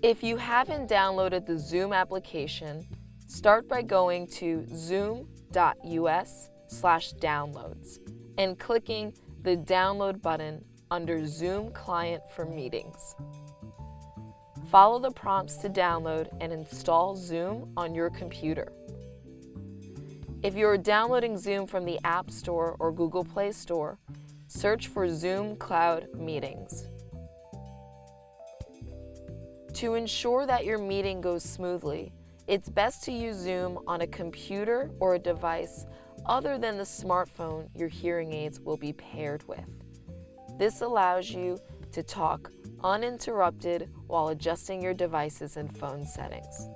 If you haven't downloaded the Zoom application, start by going to zoom.us/downloads and clicking the download button under Zoom Client for Meetings. Follow the prompts to download and install Zoom on your computer. If you are downloading Zoom from the App Store or Google Play Store, search for Zoom Cloud Meetings. To ensure that your meeting goes smoothly, it's best to use Zoom on a computer or a device other than the smartphone your hearing aids will be paired with. This allows you to talk uninterrupted while adjusting your devices and phone settings.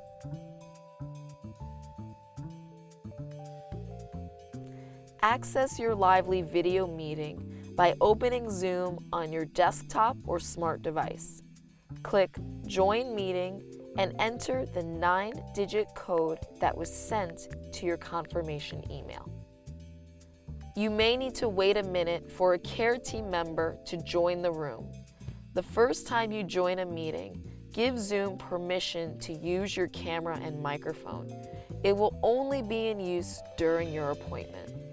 Access your Lively video meeting by opening Zoom on your desktop or smart device. Click Join Meeting and enter the 9-digit code that was sent to your confirmation email. You may need to wait a minute for a care team member to join the room. The first time you join a meeting, give Zoom permission to use your camera and microphone. It will only be in use during your appointment.